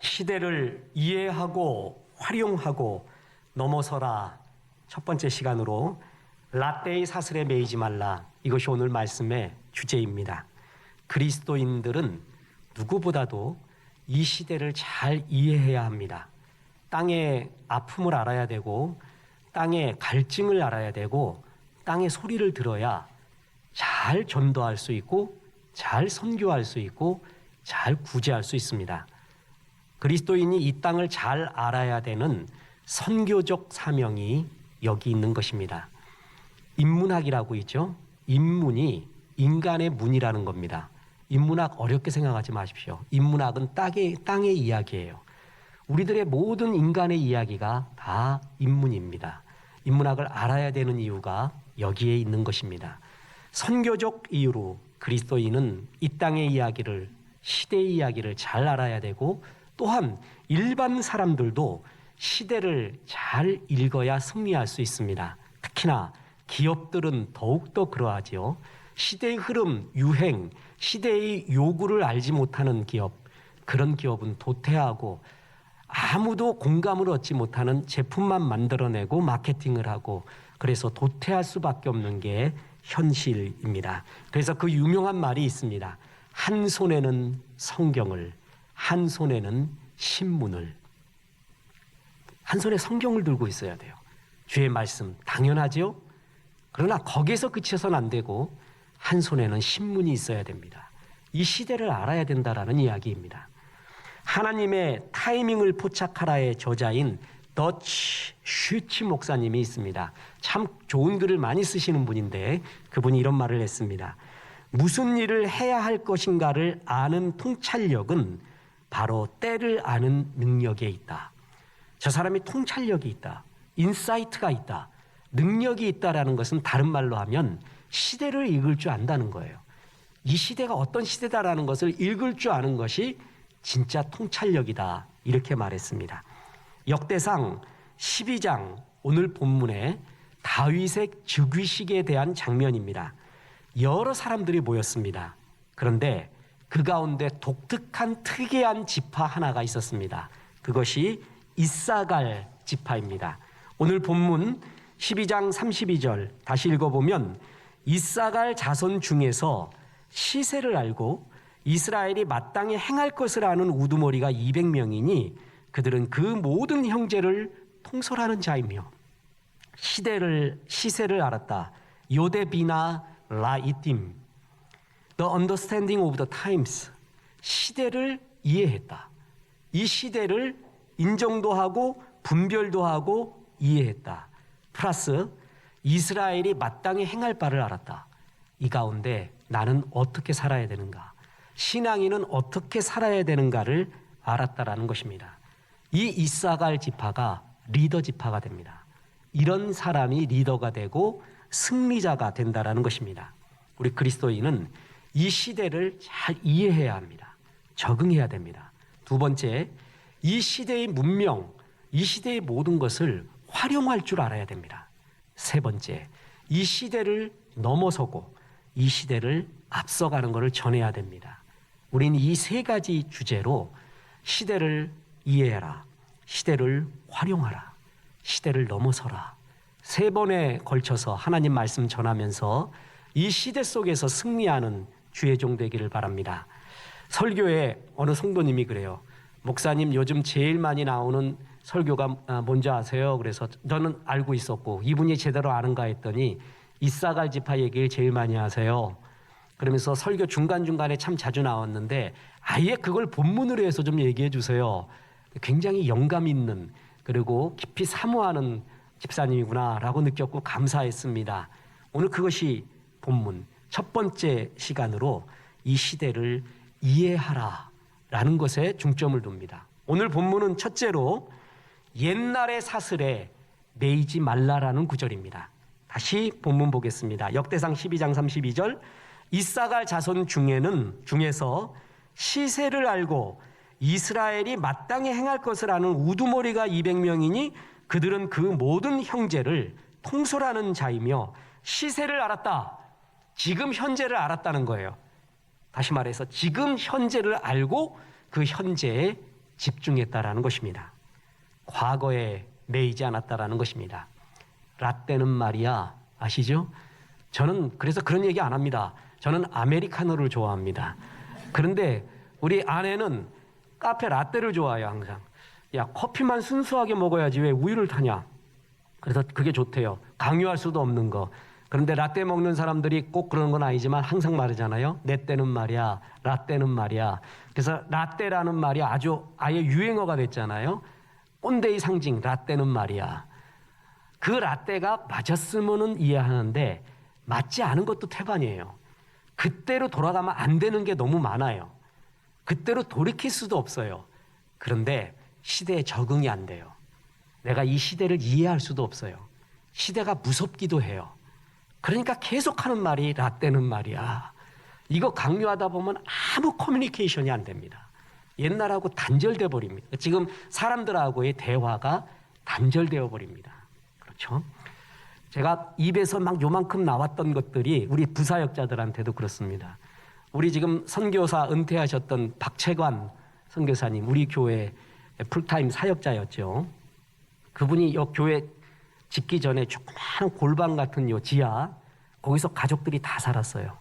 시대를 이해하고 활용하고 넘어서라. 첫 번째 시간으로 라떼의 사슬에 매이지 말라. 이것이 오늘 말씀의 주제입니다. 그리스도인들은 누구보다도 이 시대를 잘 이해해야 합니다. 땅의 아픔을 알아야 되고 땅의 갈증을 알아야 되고 땅의 소리를 들어야 잘 전도할 수 있고 잘 선교할 수 있고 잘 구제할 수 있습니다. 그리스도인이 이 땅을 잘 알아야 되는 선교적 사명이 여기 있는 것입니다. 인문학이라고 있죠. 인문이 인간의 문이라는 겁니다. 인문학 어렵게 생각하지 마십시오. 인문학은 땅의 이야기예요. 우리들의 모든 인간의 이야기가 다 인문입니다. 인문학을 알아야 되는 이유가 여기에 있는 것입니다. 선교적 이유로 그리스도인은 이 땅의 이야기를, 시대의 이야기를 잘 알아야 되고 또한 일반 사람들도 시대를 잘 읽어야 승리할 수 있습니다. 특히나 기업들은 더욱더 그러하지요. 시대의 흐름, 유행, 시대의 요구를 알지 못하는 기업, 그런 기업은 도태하고 아무도 공감을 얻지 못하는 제품만 만들어내고 마케팅을 하고 그래서 도태할 수밖에 없는 게 현실입니다. 그래서 그 유명한 말이 있습니다. 한 손에는 성경을, 한 손에는 신문을. 한 손에 성경을 들고 있어야 돼요. 주의 말씀 당연하죠. 그러나 거기에서 그쳐서는 안 되고 한 손에는 신문이 있어야 됩니다. 이 시대를 알아야 된다라는 이야기입니다. 하나님의 타이밍을 포착하라의 저자인 더치 슈치 목사님이 있습니다. 참 좋은 글을 많이 쓰시는 분인데 그분이 이런 말을 했습니다. 무슨 일을 해야 할 것인가를 아는 통찰력은 바로 때를 아는 능력에 있다. 저 사람이 통찰력이 있다. 인사이트가 있다. 능력이 있다라는 것은 다른 말로 하면 시대를 읽을 줄 안다는 거예요. 이 시대가 어떤 시대다라는 것을 읽을 줄 아는 것이 진짜 통찰력이다. 이렇게 말했습니다. 역대상 12장 오늘 본문에 다윗의 즉위식에 대한 장면입니다. 여러 사람들이 모였습니다. 그런데 그 가운데 독특한 특이한 지파 하나가 있었습니다. 그것이 이사갈 지파입니다. 오늘 본문 12장 32절 다시 읽어보면 이사갈 자손 중에서 시세를 알고 이스라엘이 마땅히 행할 것을 아는 우두머리가 200명이니 그들은 그 모든 형제를 통솔하는 자이며 시세를 알았다. 요데비나 라이팀 The understanding of the times. 시대를 이해했다. 이 시대를 인정도 하고 분별도 하고 이해했다. 플러스 이스라엘이 마땅히 행할 바를 알았다. 이 가운데 나는 어떻게 살아야 되는가? 신앙인은 어떻게 살아야 되는가를 알았다라는 것입니다. 이 이사갈 지파가 리더 지파가 됩니다. 이런 사람이 리더가 되고 승리자가 된다라는 것입니다. 우리 그리스도인은 이 시대를 잘 이해해야 합니다. 적응해야 됩니다. 두 번째, 이 시대의 문명, 이 시대의 모든 것을 활용할 줄 알아야 됩니다. 세 번째, 이 시대를 넘어서고 이 시대를 앞서가는 것을 전해야 됩니다. 우리는 이 세 가지 주제로 시대를 이해해라, 시대를 활용하라, 시대를 넘어서라. 세 번에 걸쳐서 하나님 말씀 전하면서 이 시대 속에서 승리하는 주의 종 되기를 바랍니다. 설교에 어느 성도님이 그래요. 목사님 요즘 제일 많이 나오는 설교가 뭔지 아세요? 그래서 저는 알고 있었고 이분이 제대로 아는가 했더니 이사갈 지파 얘기를 제일 많이 하세요. 그러면서 설교 중간중간에 참 자주 나왔는데 아예 그걸 본문으로 해서 좀 얘기해 주세요. 굉장히 영감 있는 그리고 깊이 사모하는 집사님이구나라고 느꼈고 감사했습니다. 오늘 그것이 본문 첫 번째 시간으로 이 시대를 이해하라라는 것에 중점을 둡니다. 오늘 본문은 첫째로 옛날의 사슬에 매이지 말라라는 구절입니다. 다시 본문 보겠습니다. 역대상 12장 32절 이사갈 자손 중에서 시세를 알고 이스라엘이 마땅히 행할 것을 아는 우두머리가 200명이니 그들은 그 모든 형제를 통솔하는 자이며 시세를 알았다. 지금 현재를 알았다는 거예요. 다시 말해서 지금 현재를 알고 그 현재에 집중했다라는 것입니다. 과거에 매이지 않았다라는 것입니다. 라떼는 말이야, 아시죠? 저는 그래서 그런 얘기 안 합니다. 저는 아메리카노를 좋아합니다. 그런데 우리 아내는 카페 라떼를 좋아해요, 항상. 야, 커피만 순수하게 먹어야지 왜 우유를 타냐. 그래서 그게 좋대요. 강요할 수도 없는 거. 그런데 라떼 먹는 사람들이 꼭 그런 건 아니지만 항상 말하잖아요. 내 때는 말이야, 라떼는 말이야. 그래서 라떼라는 말이 아예 유행어가 됐잖아요. 꼰대의 상징, 라떼는 말이야. 그 라떼가 맞았으면은 이해하는데 맞지 않은 것도 태반이에요. 그때로 돌아가면 안 되는 게 너무 많아요. 그때로 돌이킬 수도 없어요. 그런데 시대에 적응이 안 돼요. 내가 이 시대를 이해할 수도 없어요. 시대가 무섭기도 해요. 그러니까 계속하는 말이 라떼는 말이야. 이거 강요하다 보면 아무 커뮤니케이션이 안 됩니다. 옛날하고 단절돼 버립니다. 지금 사람들하고의 대화가 단절되어 버립니다. 그렇죠? 제가 입에서 막 요만큼 나왔던 것들이 우리 부사역자들한테도 그렇습니다. 우리 지금 선교사 은퇴하셨던 박채관 선교사님, 우리 교회 풀타임 사역자였죠. 그분이 이 교회 짓기 전에 조그마한 골방 같은 요 지하, 거기서 가족들이 다 살았어요.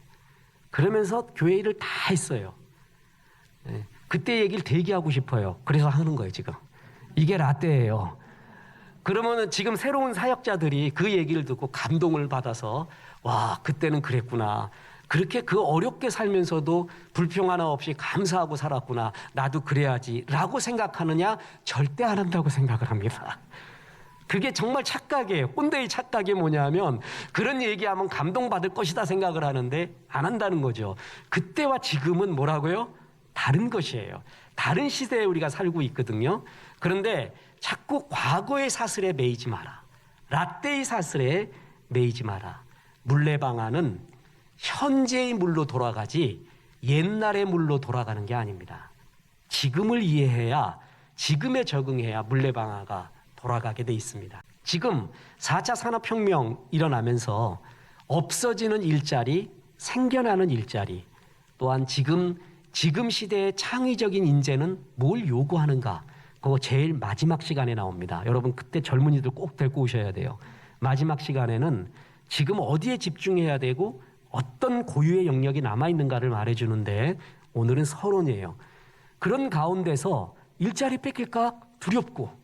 그러면서 교회 일을 다 했어요. 그때 얘기를 되게 하고 싶어요. 그래서 하는 거예요, 지금. 이게 라떼예요. 그러면은 지금 새로운 사역자들이 그 얘기를 듣고 감동을 받아서 와, 그때는 그랬구나. 그렇게 그 어렵게 살면서도 불평 하나 없이 감사하고 살았구나. 나도 그래야지 라고 생각하느냐? 절대 안 한다고 생각을 합니다. 그게 정말 착각이에요. 꼰대의 착각이 뭐냐면 그런 얘기하면 감동받을 것이다 생각을 하는데 안 한다는 거죠. 그때와 지금은 뭐라고요? 다른 것이에요. 다른 시대에 우리가 살고 있거든요. 그런데 자꾸 과거의 사슬에 매이지 마라. 라떼의 사슬에 매이지 마라. 물레방아는 현재의 물로 돌아가지 옛날의 물로 돌아가는 게 아닙니다. 지금을 이해해야, 지금에 적응해야 물레방아가 돌아가게 돼 있습니다. 지금 4차 산업혁명 일어나면서 없어지는 일자리, 생겨나는 일자리, 또한 지금 시대의 창의적인 인재는 뭘 요구하는가? 그거 제일 마지막 시간에 나옵니다. 여러분 그때 젊은이들 꼭 데리고 오셔야 돼요. 마지막 시간에는 지금 어디에 집중해야 되고 어떤 고유의 영역이 남아있는가를 말해주는데 오늘은 서론이에요. 그런 가운데서 일자리 뺏길까 두렵고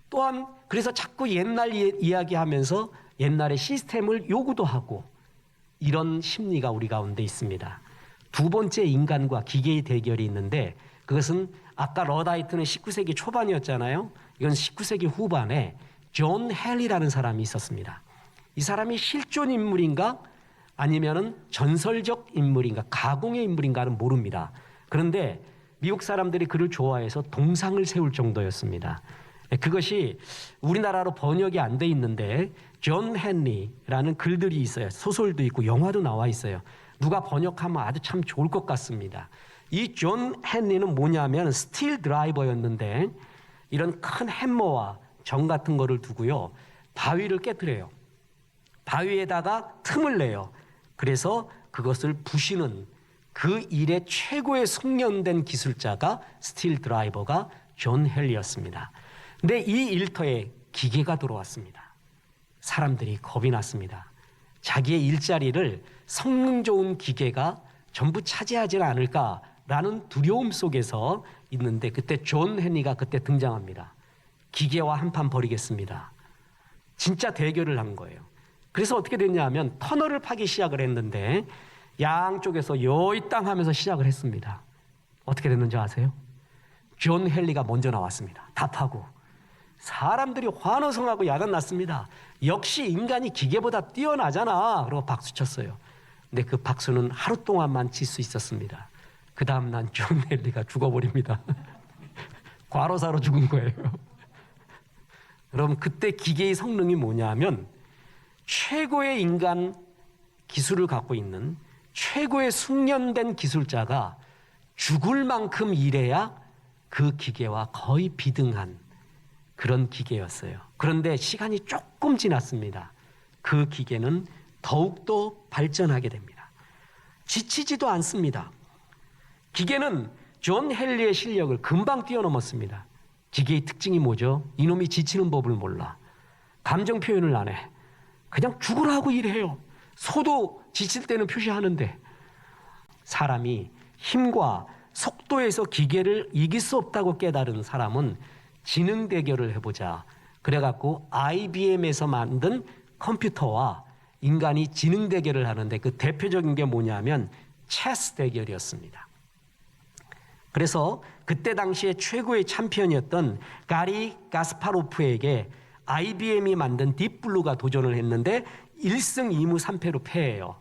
또한 그래서 자꾸 옛날 이야기하면서 옛날의 시스템을 요구도 하고 이런 심리가 우리 가운데 있습니다. 두 번째 인간과 기계의 대결이 있는데 그것은 아까 러다이트는 19세기 초반이었잖아요. 이건 19세기 후반에 존 헬리라는 사람이 있었습니다. 이 사람이 실존 인물인가 아니면은 전설적 인물인가 가공의 인물인가는 모릅니다. 그런데 미국 사람들이 그를 좋아해서 동상을 세울 정도였습니다. 그것이 우리나라로 번역이 안 돼 있는데 존 헨리라는 글들이 있어요. 소설도 있고 영화도 나와 있어요. 누가 번역하면 아주 참 좋을 것 같습니다. 이 존 헨리는 뭐냐면 스틸 드라이버였는데 이런 큰 햄머와 정 같은 거를 두고요. 바위를 깨뜨려요. 바위에다가 틈을 내요. 그래서 그것을 부시는 그 일의 최고의 숙련된 기술자가 스틸 드라이버가 존 헨리였습니다. 근데 이 일터에 기계가 들어왔습니다. 사람들이 겁이 났습니다. 자기의 일자리를 성능 좋은 기계가 전부 차지하지는 않을까라는 두려움 속에서 있는데 그때 존 헨리가 그때 등장합니다. 기계와 한판 벌이겠습니다. 진짜 대결을 한 거예요. 그래서 어떻게 됐냐 하면 터널을 파기 시작을 했는데 양쪽에서 여의 땅 하면서 시작을 했습니다. 어떻게 됐는지 아세요? 존 헨리가 먼저 나왔습니다. 다 파고. 사람들이 환호성하고 야단 났습니다. 역시 인간이 기계보다 뛰어나잖아. 그러고 박수 쳤어요. 근데 그 박수는 하루 동안만 칠 수 있었습니다. 그 다음 난 존 헨리가 죽어버립니다. 과로사로 죽은 거예요. 여러분 그때 기계의 성능이 뭐냐면 최고의 인간 기술을 갖고 있는 최고의 숙련된 기술자가 죽을 만큼 일해야 그 기계와 거의 비등한 그런 기계였어요. 그런데 시간이 조금 지났습니다. 그 기계는 더욱더 발전하게 됩니다. 지치지도 않습니다. 기계는 존 헨리의 실력을 금방 뛰어넘었습니다. 기계의 특징이 뭐죠? 이놈이 지치는 법을 몰라. 감정 표현을 안 해. 그냥 죽으라고 일해요. 소도 지칠 때는 표시하는데, 사람이 힘과 속도에서 기계를 이길 수 없다고 깨달은 사람은 지능 대결을 해보자. 그래갖고 IBM에서 만든 컴퓨터와 인간이 지능 대결을 하는데 그 대표적인 게 뭐냐면 체스 대결이었습니다. 그래서 그때 당시에 최고의 챔피언이었던 가리 가스파로프에게 IBM이 만든 딥블루가 도전을 했는데 1승 2무 3패로 패해요.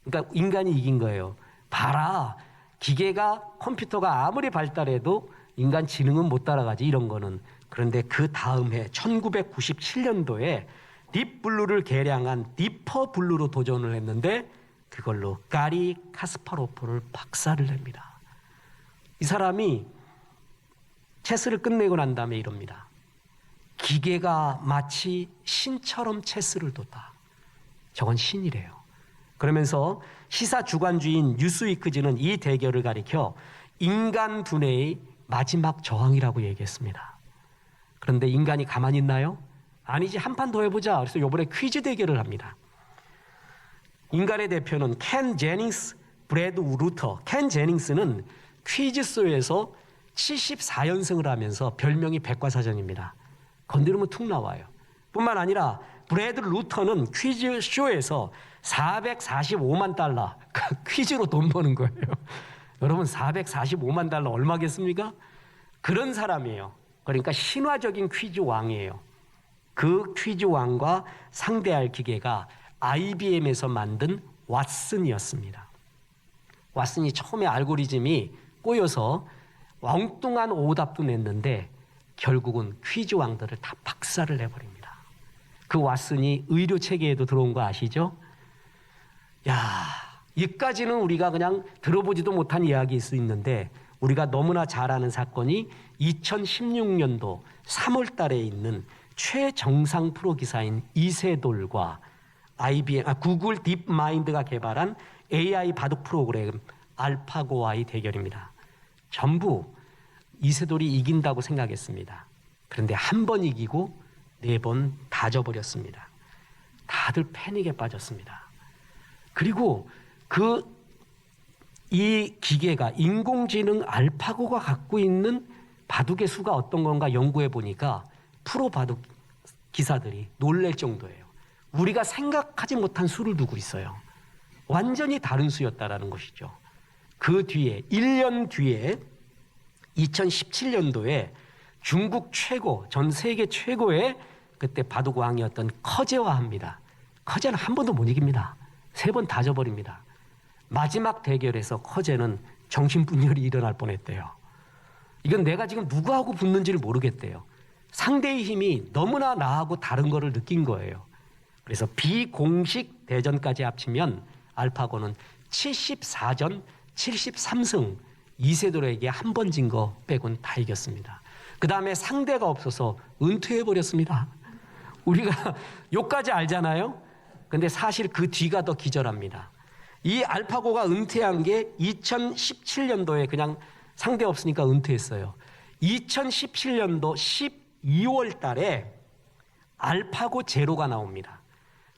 그러니까 인간이 이긴 거예요. 봐라, 기계가 컴퓨터가 아무리 발달해도 인간 지능은 못 따라가지, 이런 거는. 그런데 그 다음 해 1997년도에 딥블루를 개량한 디퍼블루로 도전을 했는데 그걸로 가리 카스파로프를 박살을 냅니다. 이 사람이 체스를 끝내고 난 다음에 이럽니다. 기계가 마치 신처럼 체스를 뒀다. 저건 신이래요. 그러면서 시사 주간주인 뉴스위크지는 이 대결을 가리켜 인간 두뇌의 마지막 저항이라고 얘기했습니다. 그런데 인간이 가만히 있나요? 아니지, 한 판 더 해보자. 그래서 이번에 퀴즈 대결을 합니다. 인간의 대표는 켄 제닝스, 브래드 루터. 켄 제닝스는 퀴즈쇼에서 74연승을 하면서 별명이 백과사전입니다. 건드리면 툭 나와요. 뿐만 아니라 브래드 루터는 퀴즈쇼에서 445만 달러 퀴즈로 돈 버는 거예요. 여러분, 445만 달러 얼마겠습니까? 그런 사람이에요. 그러니까 신화적인 퀴즈 왕이에요. 그 퀴즈 왕과 상대할 기계가 IBM에서 만든 왓슨이었습니다. 왓슨이 처음에 알고리즘이 꼬여서 엉뚱한 오답도 냈는데 결국은 퀴즈 왕들을 다 박살을 내버립니다. 그 왓슨이 의료 체계에도 들어온 거 아시죠? 야, 이까지는 우리가 그냥 들어보지도 못한 이야기일 수 있는데 우리가 너무나 잘 아는 사건이 2016년도 3월 달에 있는 최정상 프로 기사인 이세돌과 구글 딥마인드가 개발한 AI 바둑 프로그램 알파고와의 대결입니다. 전부 이세돌이 이긴다고 생각했습니다. 그런데 한 번 이기고 4번 다 져버렸습니다. 다들 패닉에 빠졌습니다. 그리고 이 기계가 인공지능 알파고가 갖고 있는 바둑의 수가 어떤 건가 연구해 보니까 프로 바둑 기사들이 놀랄 정도예요. 우리가 생각하지 못한 수를 두고 있어요. 완전히 다른 수였다라는 것이죠. 그 뒤에 1년 뒤에 2017년도에 중국 최고, 전 세계 최고의 그때 바둑 왕이었던 커제와 합니다. 커제는 한 번도 못 이깁니다. 3번 다 져버립니다. 마지막 대결에서 커제는 정신분열이 일어날 뻔했대요. 이건 내가 지금 누구하고 붙는지를 모르겠대요. 상대의 힘이 너무나 나하고 다른 거를 느낀 거예요. 그래서 비공식 대전까지 합치면 알파고는 74전 73승, 이세돌에게 한 번 진 거 빼곤 다 이겼습니다. 그 다음에 상대가 없어서 은퇴해버렸습니다. 우리가 요까지 알잖아요. 근데 사실 그 뒤가 더 기절합니다. 이 알파고가 은퇴한 게 2017년도에 그냥 상대 없으니까 은퇴했어요. 2017년도 12월 달에 알파고 제로가 나옵니다.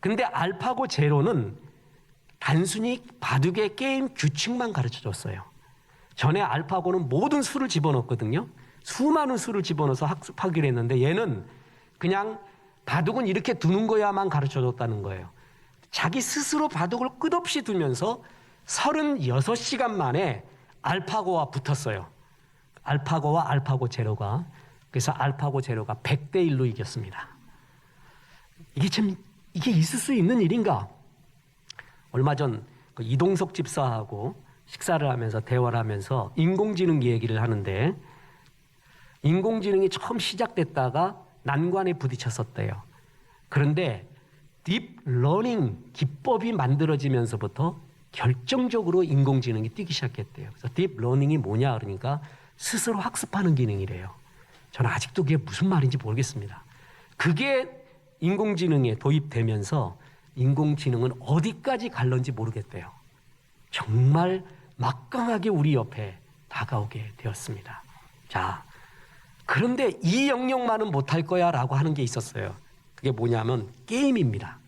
근데 알파고 제로는 단순히 바둑의 게임 규칙만 가르쳐줬어요. 전에 알파고는 모든 수를 집어넣었거든요. 수많은 수를 집어넣어서 학습하기로 했는데 얘는 그냥 바둑은 이렇게 두는 거야만 가르쳐줬다는 거예요. 자기 스스로 바둑을 끝없이 두면서 36시간 만에 알파고와 붙었어요. 알파고와 알파고 제로가. 그래서 알파고 제로가 100대 1로 이겼습니다. 이게 있을 수 있는 일인가? 얼마 전 이동석 집사하고 식사를 하면서 대화를 하면서 인공지능 얘기를 하는데 인공지능이 처음 시작됐다가 난관에 부딪혔었대요. 그런데 딥러닝 기법이 만들어지면서부터 결정적으로 인공지능이 뛰기 시작했대요. 그래서 딥러닝이 뭐냐 그러니까 스스로 학습하는 기능이래요. 저는 아직도 그게 무슨 말인지 모르겠습니다. 그게 인공지능에 도입되면서 인공지능은 어디까지 갈런지 모르겠대요. 정말 막강하게 우리 옆에 다가오게 되었습니다. 자, 그런데 이 영역만은 못할 거야 라고 하는 게 있었어요. 그게 뭐냐면 게임입니다.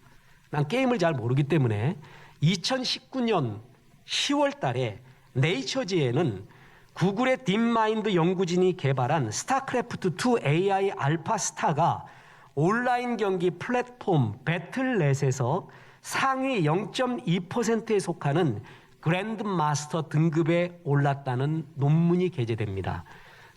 난 게임을 잘 모르기 때문에 2019년 10월 달에 네이처지에는 구글의 딥마인드 연구진이 개발한 스타크래프트2 AI 알파스타가 온라인 경기 플랫폼 배틀넷에서 상위 0.2%에 속하는 그랜드마스터 등급에 올랐다는 논문이 게재됩니다.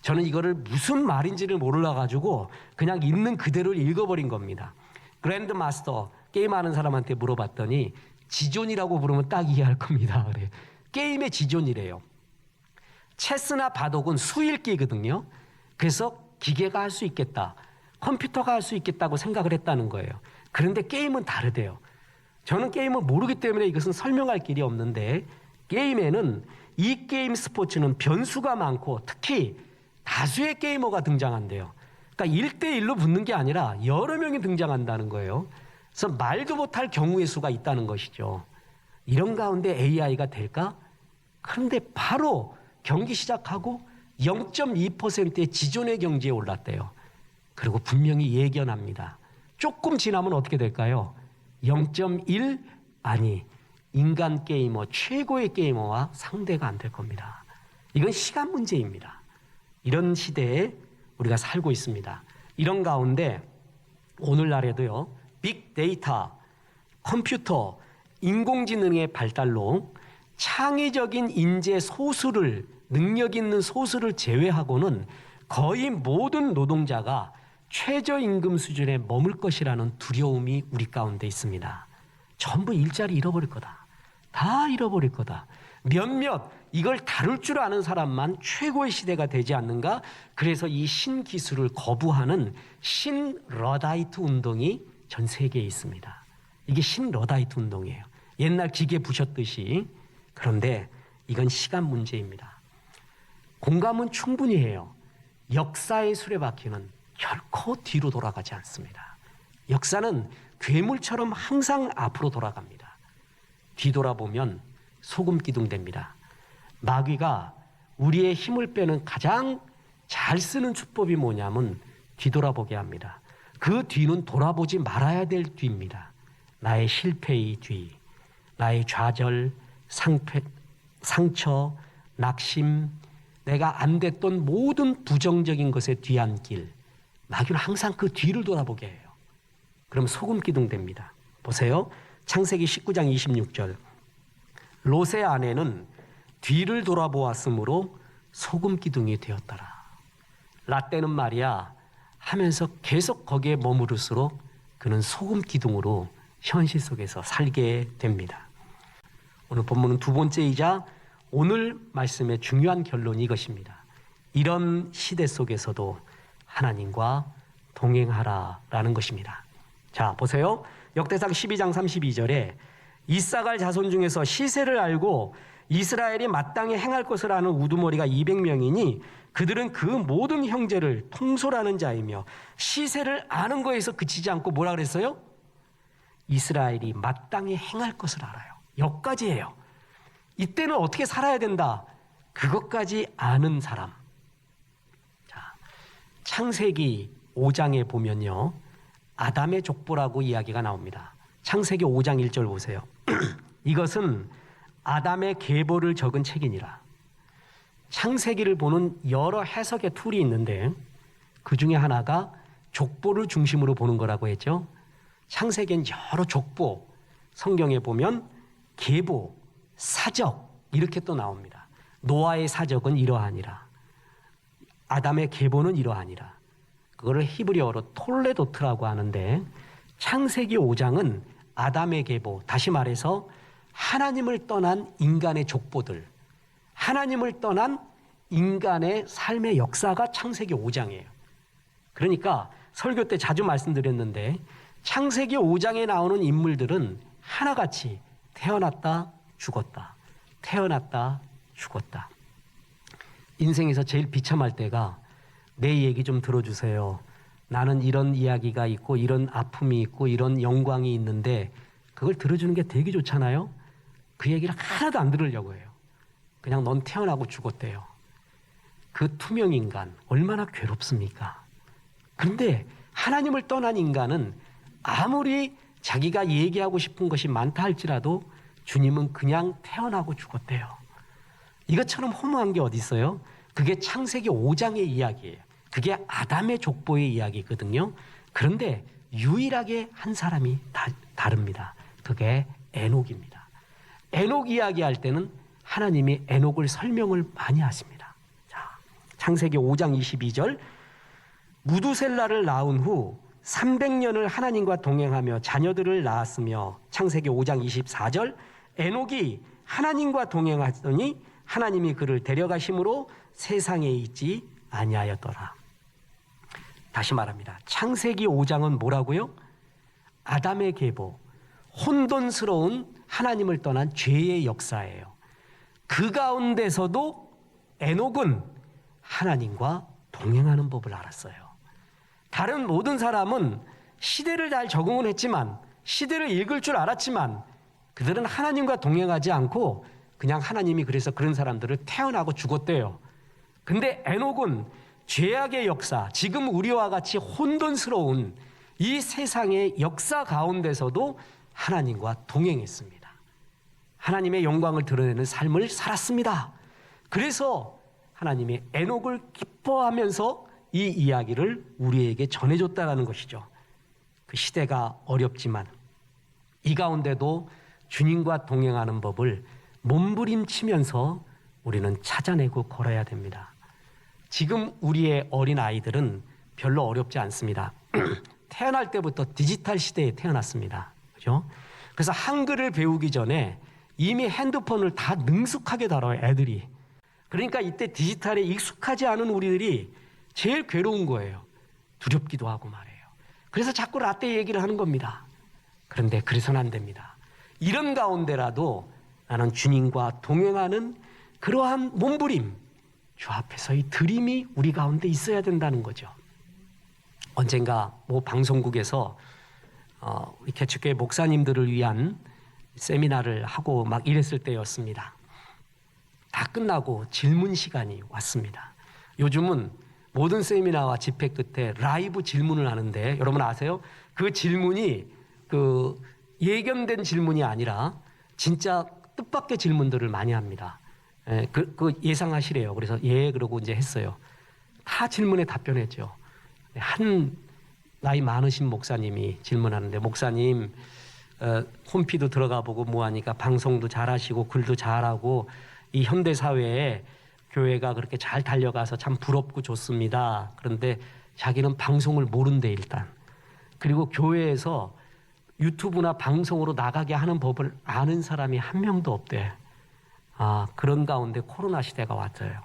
저는 이거를 무슨 말인지를 몰라가지고 그냥 있는 그대로 읽어버린 겁니다. 그랜드마스터 게임하는 사람한테 물어봤더니 지존이라고 부르면 딱 이해할 겁니다. 그래. 게임의 지존이래요. 체스나 바둑은 수읽기거든요. 그래서 기계가 할 수 있겠다, 컴퓨터가 할 수 있겠다고 생각을 했다는 거예요. 그런데 게임은 다르대요. 저는 게임을 모르기 때문에 이것은 설명할 길이 없는데, 게임에는 이 게임 스포츠는 변수가 많고 특히 다수의 게이머가 등장한대요. 그러니까 1대1로 붙는 게 아니라 여러 명이 등장한다는 거예요. 그래서 말도 못할 경우의 수가 있다는 것이죠. 이런 가운데 AI가 될까? 그런데 바로 경기 시작하고 0.2%의 지존의 경지에 올랐대요. 그리고 분명히 예견합니다. 조금 지나면 어떻게 될까요? 0.1 아니, 인간 게이머, 최고의 게이머와 상대가 안 될 겁니다. 이건 시간 문제입니다. 이런 시대에 우리가 살고 있습니다. 이런 가운데 오늘날에도요, 빅데이터, 컴퓨터, 인공지능의 발달로 창의적인 인재 소수를, 능력 있는 소수를 제외하고는 거의 모든 노동자가 최저임금 수준에 머물 것이라는 두려움이 우리 가운데 있습니다. 전부 일자리 잃어버릴 거다. 다 잃어버릴 거다. 몇몇 이걸 다룰 줄 아는 사람만 최고의 시대가 되지 않는가? 그래서 이 신기술을 거부하는 신러다이트 운동이 전 세계에 있습니다. 이게 신러다이트 운동이에요. 옛날 기계 부셨듯이. 그런데 이건 시간 문제입니다. 공감은 충분히 해요. 역사의 수레바퀴는 결코 뒤로 돌아가지 않습니다. 역사는 괴물처럼 항상 앞으로 돌아갑니다. 뒤돌아보면 소금 기둥 됩니다. 마귀가 우리의 힘을 빼는 가장 잘 쓰는 수법이 뭐냐면 뒤돌아보게 합니다. 그 뒤는 돌아보지 말아야 될 뒤입니다. 나의 실패의 뒤, 나의 좌절, 상처, 낙심, 내가 안 됐던 모든 부정적인 것의 뒤안길, 마귀는 항상 그 뒤를 돌아보게 해요. 그럼 소금 기둥 됩니다. 보세요. 창세기 19장 26절. 롯의 아내는 뒤를 돌아보았으므로 소금 기둥이 되었더라. 라떼는 말이야 하면서 계속 거기에 머무를수록 그는 소금 기둥으로 현실 속에서 살게 됩니다. 오늘 본문은 두 번째이자 오늘 말씀의 중요한 결론이 이것입니다. 이런 시대 속에서도 하나님과 동행하라라는 것입니다. 자, 보세요. 역대상 12장 32절에 이사갈 자손 중에서 시세를 알고 이스라엘이 마땅히 행할 것을 아는 우두머리가 200명이니 그들은 그 모든 형제를 통솔하는 자이며 시세를 아는 거에서 그치지 않고 뭐라 그랬어요? 이스라엘이 마땅히 행할 것을 알아요. 여기까지예요. 이때는 어떻게 살아야 된다. 그것까지 아는 사람. 자, 창세기 5장에 보면요, 아담의 족보라고 이야기가 나옵니다. 창세기 5장 1절 보세요. 이것은 아담의 계보를 적은 책이니라. 창세기를 보는 여러 해석의 툴이 있는데 그 중에 하나가 족보를 중심으로 보는 거라고 했죠. 창세기엔 여러 족보, 성경에 보면 계보, 사적 이렇게 또 나옵니다. 노아의 사적은 이러하니라. 아담의 계보는 이러하니라. 그거를 히브리어로 톨레도트라고 하는데 창세기 5장은 아담의 계보, 다시 말해서 하나님을 떠난 인간의 족보들, 하나님을 떠난 인간의 삶의 역사가 창세기 5장이에요. 그러니까 설교 때 자주 말씀드렸는데 창세기 5장에 나오는 인물들은 하나같이 태어났다 죽었다, 태어났다 죽었다. 인생에서 제일 비참할 때가 내 얘기 좀 들어주세요. 나는 이런 이야기가 있고 이런 아픔이 있고 이런 영광이 있는데 그걸 들어주는 게 되게 좋잖아요. 그 얘기를 하나도 안 들으려고 해요. 그냥 넌 태어나고 죽었대요. 그 투명 인간 얼마나 괴롭습니까? 그런데 하나님을 떠난 인간은 아무리 자기가 얘기하고 싶은 것이 많다 할지라도 주님은 그냥 태어나고 죽었대요. 이것처럼 허무한 게 어디 있어요? 그게 창세기 5장의 이야기예요. 그게 아담의 족보의 이야기거든요. 그런데 유일하게 한 사람이 다릅니다. 그게 에녹입니다. 에녹 이야기할 때는 하나님이 에녹을 설명을 많이 하십니다. 자, 창세기 5장 22절 무두셀라를 낳은 후 300년을 하나님과 동행하며 자녀들을 낳았으며 창세기 5장 24절 에녹이 하나님과 동행하더니 하나님이 그를 데려가심으로 세상에 있지 아니하였더라. 다시 말합니다. 창세기 5장은 뭐라고요? 아담의 계보, 혼돈스러운 하나님을 떠난 죄의 역사예요. 그 가운데서도 에녹은 하나님과 동행하는 법을 알았어요. 다른 모든 사람은 시대를 잘 적응은 했지만, 시대를 읽을 줄 알았지만 그들은 하나님과 동행하지 않고 그냥 하나님이 그래서 그런 사람들을 태어나고 죽었대요. 근데 에녹은 죄악의 역사, 지금 우리와 같이 혼돈스러운 이 세상의 역사 가운데서도 하나님과 동행했습니다. 하나님의 영광을 드러내는 삶을 살았습니다. 그래서 하나님이 에녹을 기뻐하면서 이 이야기를 우리에게 전해줬다는 것이죠. 그 시대가 어렵지만 이 가운데도 주님과 동행하는 법을 몸부림치면서 우리는 찾아내고 걸어야 됩니다. 지금 우리의 어린 아이들은 별로 어렵지 않습니다. 태어날 때부터 디지털 시대에 태어났습니다. 그죠? 그래서 한글을 배우기 전에 이미 핸드폰을 다 능숙하게 다뤄요, 애들이. 그러니까 이때 디지털에 익숙하지 않은 우리들이 제일 괴로운 거예요. 두렵기도 하고 말이에요. 그래서 자꾸 라떼 얘기를 하는 겁니다. 그런데 그래서는 안 됩니다. 이런 가운데라도 나는 주님과 동행하는 그러한 몸부림, 주 앞에서의 드림이 우리 가운데 있어야 된다는 거죠. 언젠가 뭐 방송국에서 우리 개척교회 목사님들을 위한 세미나를 하고 막 이랬을 때였습니다. 다 끝나고 질문 시간이 왔습니다. 요즘은 모든 세미나와 집회 끝에 라이브 질문을 하는데 여러분 아세요? 그 질문이 그 예견된 질문이 아니라 진짜 뜻밖의 질문들을 많이 합니다. 그 예상하시래요. 그래서 예 그러고 이제 했어요. 다 질문에 답변했죠. 한 나이 많으신 목사님이 질문하는데 목사님 홈피도 들어가 보고 뭐 하니까 방송도 잘하시고 글도 잘하고 이 현대 사회에 교회가 그렇게 잘 달려가서 참 부럽고 좋습니다. 그런데 자기는 방송을 모른대 일단. 그리고 교회에서 유튜브나 방송으로 나가게 하는 법을 아는 사람이 한 명도 없대. 그런 가운데 코로나 시대가 왔어요.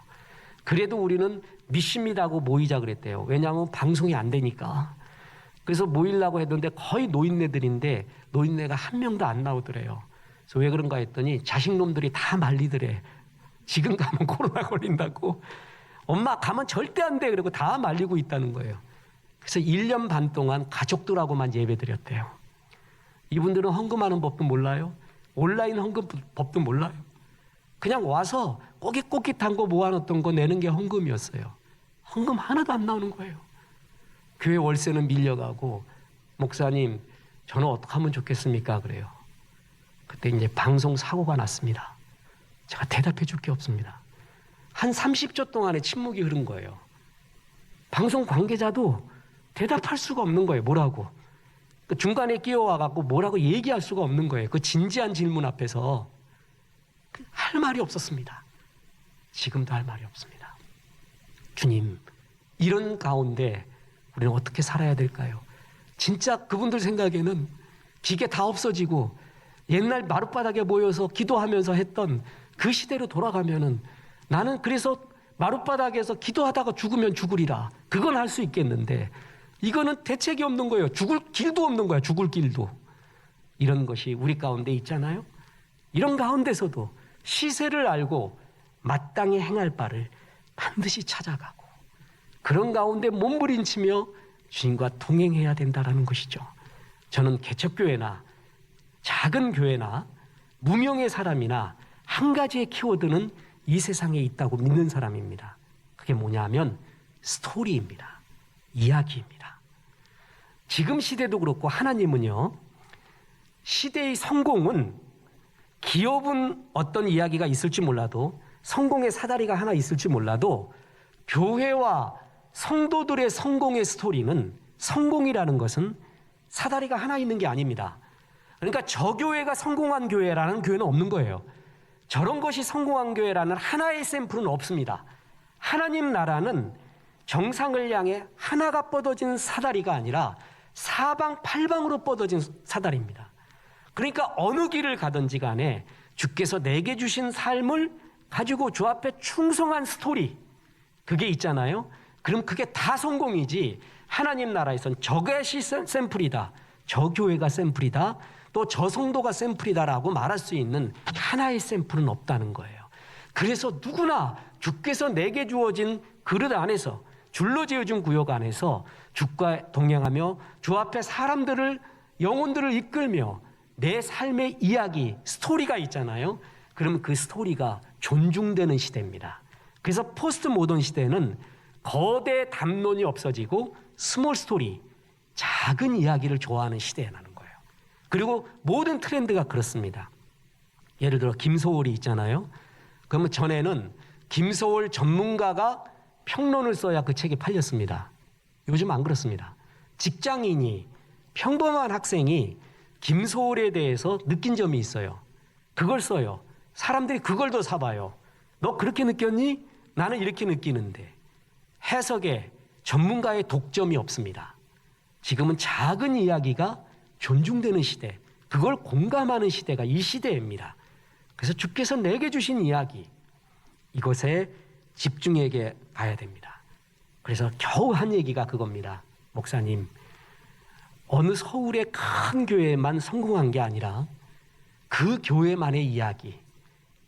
그래도 우리는 믿습니다고 모이자 그랬대요. 왜냐하면 방송이 안 되니까. 그래서 모이려고 했는데 거의 노인네들인데 노인네가 한 명도 안 나오더래요. 그래서 왜 그런가 했더니 자식놈들이 다 말리더래. 지금 가면 코로나 걸린다고. 엄마 가면 절대 안 돼. 그리고 다 말리고 있다는 거예요. 그래서 1년 반 동안 가족들하고만 예배드렸대요. 이분들은 헌금하는 법도 몰라요. 온라인 헌금 법도 몰라요. 그냥 와서 꼬깃꼬깃한 거 모아놓던 거 내는 게 헌금이었어요. 헌금 하나도 안 나오는 거예요. 교회 월세는 밀려가고 목사님 저는 어떻게 하면 좋겠습니까? 그래요. 그때 이제 방송 사고가 났습니다. 제가 대답해 줄 게 없습니다. 한 30초 동안의 침묵이 흐른 거예요. 방송 관계자도 대답할 수가 없는 거예요. 뭐라고? 중간에 끼어와갖고 뭐라고 얘기할 수가 없는 거예요. 그 진지한 질문 앞에서 할 말이 없었습니다. 지금도 할 말이 없습니다. 주님, 이런 가운데 우리는 어떻게 살아야 될까요? 진짜 그분들 생각에는 기계 다 없어지고 옛날 마룻바닥에 모여서 기도하면서 했던 그 시대로 돌아가면은 나는 그래서 마룻바닥에서 기도하다가 죽으면 죽으리라. 그건 할 수 있겠는데 이거는 대책이 없는 거예요. 죽을 길도 없는 거야. 죽을 길도. 이런 것이 우리 가운데 있잖아요. 이런 가운데서도 시세를 알고 마땅히 행할 바를 반드시 찾아가고 그런 가운데 몸부림치며 주님과 동행해야 된다는 것이죠. 저는 개척교회나 작은 교회나 무명의 사람이나 한 가지의 키워드는 이 세상에 있다고 믿는 사람입니다. 그게 뭐냐면 스토리입니다. 이야기입니다. 지금 시대도 그렇고 하나님은요, 시대의 성공은 기업은 어떤 이야기가 있을지 몰라도 성공의 사다리가 하나 있을지 몰라도 교회와 성도들의 성공의 스토리는 성공이라는 것은 사다리가 하나 있는 게 아닙니다. 그러니까 저 교회가 성공한 교회라는 교회는 없는 거예요. 저런 것이 성공한 교회라는 하나의 샘플은 없습니다. 하나님 나라는 정상을 향해 하나가 뻗어진 사다리가 아니라 사방팔방으로 뻗어진 사다리입니다. 그러니까 어느 길을 가든지 간에 주께서 내게 주신 삶을 가지고 주 앞에 충성한 스토리, 그게 있잖아요. 그럼 그게 다 성공이지, 하나님 나라에선 저것이 샘플이다, 저 교회가 샘플이다, 또 저 성도가 샘플이다라고 말할 수 있는 하나의 샘플은 없다는 거예요. 그래서 누구나 주께서 내게 주어진 그릇 안에서, 줄로 지어준 구역 안에서 주과 동행하며 주 앞에 사람들을, 영혼들을 이끌며 내 삶의 이야기, 스토리가 있잖아요. 그러면 그 스토리가 존중되는 시대입니다. 그래서 포스트 모던 시대는 거대 담론이 없어지고 스몰 스토리, 작은 이야기를 좋아하는 시대라는 거예요. 그리고 모든 트렌드가 그렇습니다. 예를 들어 김소월이 있잖아요. 그러면 전에는 김소월 전문가가 평론을 써야 그 책이 팔렸습니다. 요즘 안 그렇습니다. 직장인이, 평범한 학생이 김소월에 대해서 느낀 점이 있어요. 그걸 써요. 사람들이 그걸 더 사봐요. 너 그렇게 느꼈니? 나는 이렇게 느끼는데. 해석에 전문가의 독점이 없습니다. 지금은 작은 이야기가 존중되는 시대, 그걸 공감하는 시대가 이 시대입니다. 그래서 주께서 내게 주신 이야기, 이것에 집중해 가야 됩니다. 그래서 겨우 한 얘기가 그겁니다. 목사님, 어느 서울의 큰 교회만 성공한 게 아니라 그 교회만의 이야기,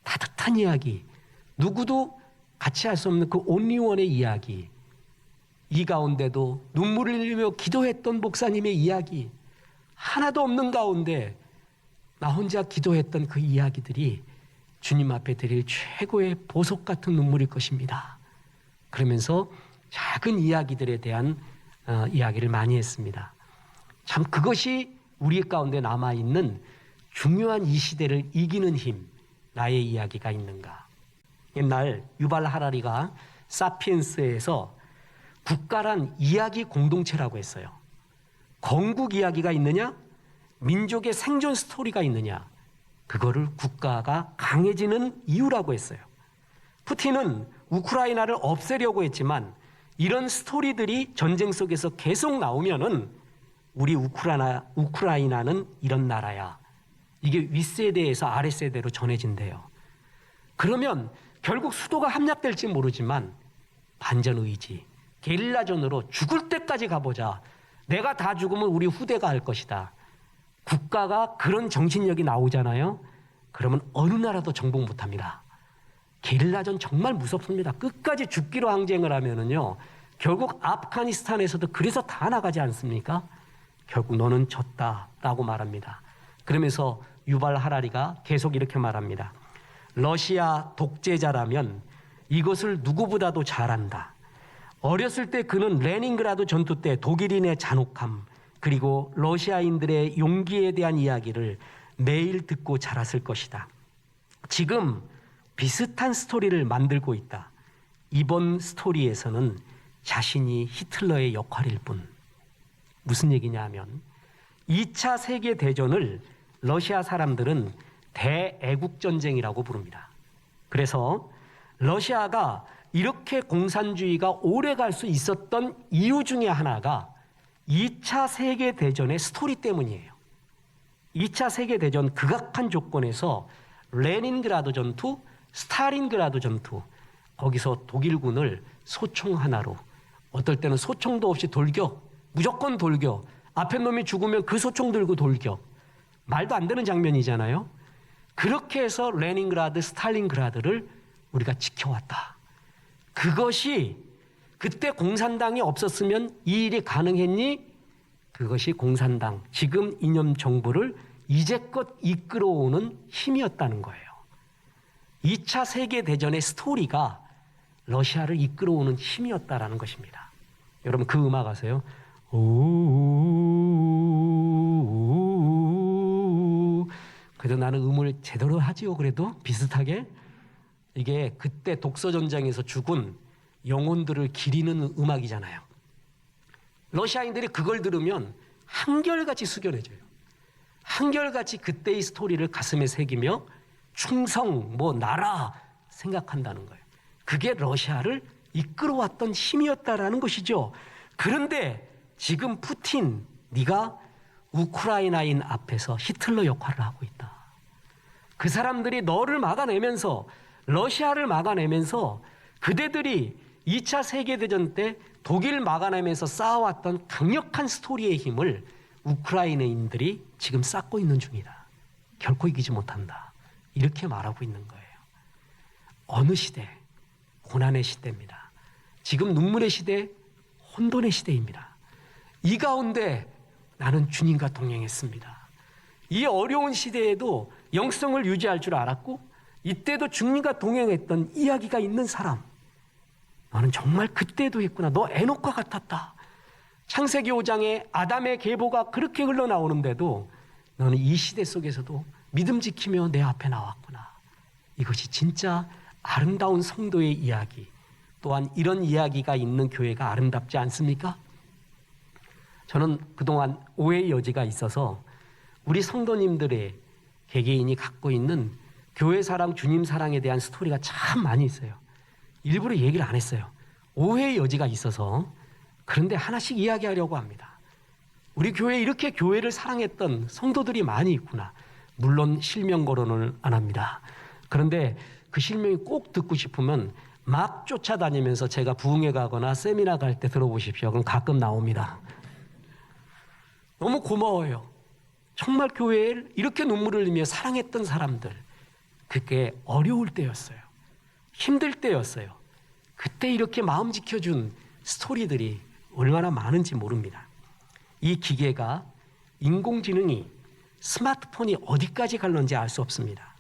따뜻한 이야기, 누구도 같이 할 수 없는 그 온리원의 이야기, 이 가운데도 눈물을 흘리며 기도했던 목사님의 이야기, 하나도 없는 가운데 나 혼자 기도했던 그 이야기들이 주님 앞에 드릴 최고의 보석 같은 눈물일 것입니다. 그러면서 작은 이야기들에 대한 이야기를 많이 했습니다. 참 그것이 우리 가운데 남아있는 중요한 이 시대를 이기는 힘, 나의 이야기가 있는가. 옛날 유발 하라리가 사피엔스에서 국가란 이야기 공동체라고 했어요. 건국 이야기가 있느냐, 민족의 생존 스토리가 있느냐, 그거를 국가가 강해지는 이유라고 했어요. 푸틴은 우크라이나를 없애려고 했지만 이런 스토리들이 전쟁 속에서 계속 나오면은 우리 우크라이나는 이런 나라야, 이게 윗세대에서 아랫세대로 전해진대요. 그러면 결국 수도가 함락될지 모르지만 반전의지, 게릴라전으로 죽을 때까지 가보자, 내가 다 죽으면 우리 후대가 할 것이다, 국가가 그런 정신력이 나오잖아요. 그러면 어느 나라도 정복 못합니다. 게릴라전 정말 무섭습니다. 끝까지 죽기로 항쟁을 하면은요, 결국 아프가니스탄에서도 그래서 다 나가지 않습니까? 결국 너는 졌다라고 말합니다. 그러면서 유발 하라리가 계속 이렇게 말합니다. 러시아 독재자라면 이것을 누구보다도 잘한다. 어렸을 때 그는 레닌그라드 전투 때 독일인의 잔혹함, 그리고 러시아인들의 용기에 대한 이야기를 매일 듣고 자랐을 것이다. 지금 비슷한 스토리를 만들고 있다. 이번 스토리에서는 자신이 히틀러의 역할일 뿐. 무슨 얘기냐 하면 2차 세계대전을 러시아 사람들은 대애국전쟁이라고 부릅니다. 그래서 러시아가 이렇게 공산주의가 오래 갈 수 있었던 이유 중에 하나가 2차 세계대전의 스토리 때문이에요. 2차 세계대전 극악한 조건에서 레닌그라드 전투, 스탈린그라드 전투, 거기서 독일군을 소총 하나로, 어떨 때는 소총도 없이 돌격, 무조건 돌격, 앞에 놈이 죽으면 그 소총 들고 돌격, 말도 안 되는 장면이잖아요. 그렇게 해서 레닌그라드, 스탈린그라드를 우리가 지켜왔다. 그것이 그때 공산당이 없었으면 이 일이 가능했니? 그것이 공산당, 지금 이념 정부를 이제껏 이끌어오는 힘이었다는 거예요. 2차 세계대전의 스토리가 러시아를 이끌어오는 힘이었다라는 것입니다. 여러분 그 음악 아세요? 그래도 나는 음을 제대로 하지요. 그래도 비슷하게. 이게 그때 독서전장에서 죽은 영혼들을 기리는 음악이잖아요. 러시아인들이 그걸 들으면 한결같이 숙연해져요. 한결같이 그때의 스토리를 가슴에 새기며 충성, 나라 생각한다는 거예요. 그게 러시아를 이끌어왔던 힘이었다라는 것이죠. 그런데 지금 푸틴, 네가 우크라이나인 앞에서 히틀러 역할을 하고 있다. 그 사람들이 너를 막아내면서 러시아를 막아내면서 그대들이 2차 세계대전 때 독일 막아내면서 쌓아왔던 강력한 스토리의 힘을 우크라이나인들이 지금 쌓고 있는 중이다. 결코 이기지 못한다. 이렇게 말하고 있는 거예요. 어느 시대? 고난의 시대입니다. 지금 눈물의 시대, 혼돈의 시대입니다. 이 가운데 나는 주님과 동행했습니다. 이 어려운 시대에도 영성을 유지할 줄 알았고 이때도 주님과 동행했던 이야기가 있는 사람. 너는 정말 그때도 했구나. 너 에녹과 같았다. 창세기 5장에 아담의 계보가 그렇게 흘러나오는데도 너는 이 시대 속에서도 믿음 지키며 내 앞에 나왔구나. 이것이 진짜 아름다운 성도의 이야기. 또한 이런 이야기가 있는 교회가 아름답지 않습니까? 저는 그동안 오해의 여지가 있어서 우리 성도님들의 개개인이 갖고 있는 교회 사랑, 주님 사랑에 대한 스토리가 참 많이 있어요. 일부러 얘기를 안 했어요. 오해의 여지가 있어서. 그런데 하나씩 이야기하려고 합니다. 우리 교회에 이렇게 교회를 사랑했던 성도들이 많이 있구나. 물론 실명 거론을 안 합니다. 그런데 그 실명이 꼭 듣고 싶으면 막 쫓아다니면서 제가 부흥회 가거나 세미나 갈 때 들어보십시오. 그럼 가끔 나옵니다. 너무 고마워요. 정말 교회를 이렇게 눈물을 흘리며 사랑했던 사람들. 그게 어려울 때였어요. 힘들 때였어요. 그때 이렇게 마음 지켜준 스토리들이 얼마나 많은지 모릅니다. 이 기계가 인공지능이 스마트폰이 어디까지 갈는지 알 수 없습니다.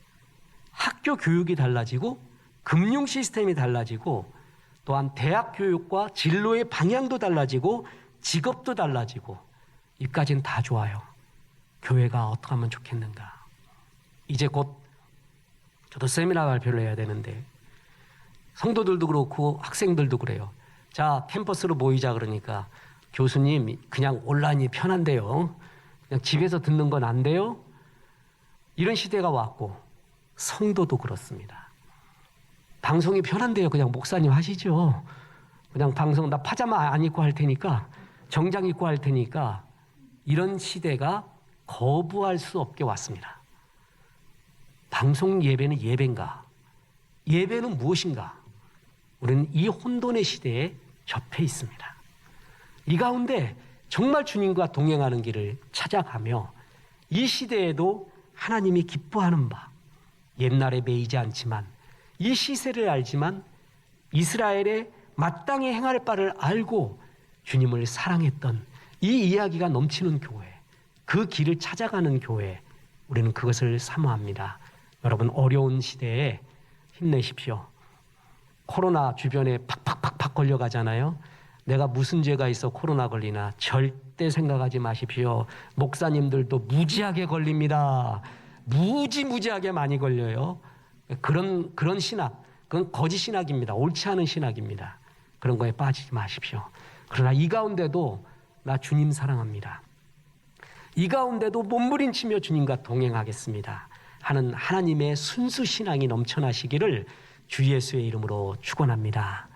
학교 교육이 달라지고 금융 시스템이 달라지고 또한 대학 교육과 진로의 방향도 달라지고 직업도 달라지고 이까지는 다 좋아요. 교회가 어떻게 하면 좋겠는가. 이제 곧 저도 세미나 발표를 해야 되는데 성도들도 그렇고 학생들도 그래요. 자, 캠퍼스로 모이자 그러니까 교수님 그냥 온라인이 편한데요. 그냥 집에서 듣는 건 안 돼요? 이런 시대가 왔고 성도도 그렇습니다. 방송이 편한데요. 그냥 목사님 하시죠. 그냥 방송 나 파자마 안 입고 할 테니까 정장 입고 할 테니까 이런 시대가 거부할 수 없게 왔습니다. 방송 예배는 예배인가? 예배는 무엇인가? 우리는 이 혼돈의 시대에 접해 있습니다. 이 가운데 정말 주님과 동행하는 길을 찾아가며 이 시대에도 하나님이 기뻐하는 바, 옛날에 매이지 않지만 이 시세를 알지만 이스라엘의 마땅히 행할 바를 알고 주님을 사랑했던 이 이야기가 넘치는 교회, 그 길을 찾아가는 교회, 우리는 그것을 사모합니다. 여러분 어려운 시대에 힘내십시오. 코로나 주변에 팍팍팍팍 걸려가잖아요. 내가 무슨 죄가 있어 코로나 걸리나 절대 생각하지 마십시오. 목사님들도 무지하게 걸립니다. 무지하게 많이 걸려요. 그런 신학, 그건 거짓 신학입니다. 옳지 않은 신학입니다. 그런 거에 빠지지 마십시오. 그러나 이 가운데도 나 주님 사랑합니다. 이 가운데도 몸부림치며 주님과 동행하겠습니다 하는 하나님의 순수 신앙이 넘쳐나시기를 주 예수의 이름으로 축원합니다.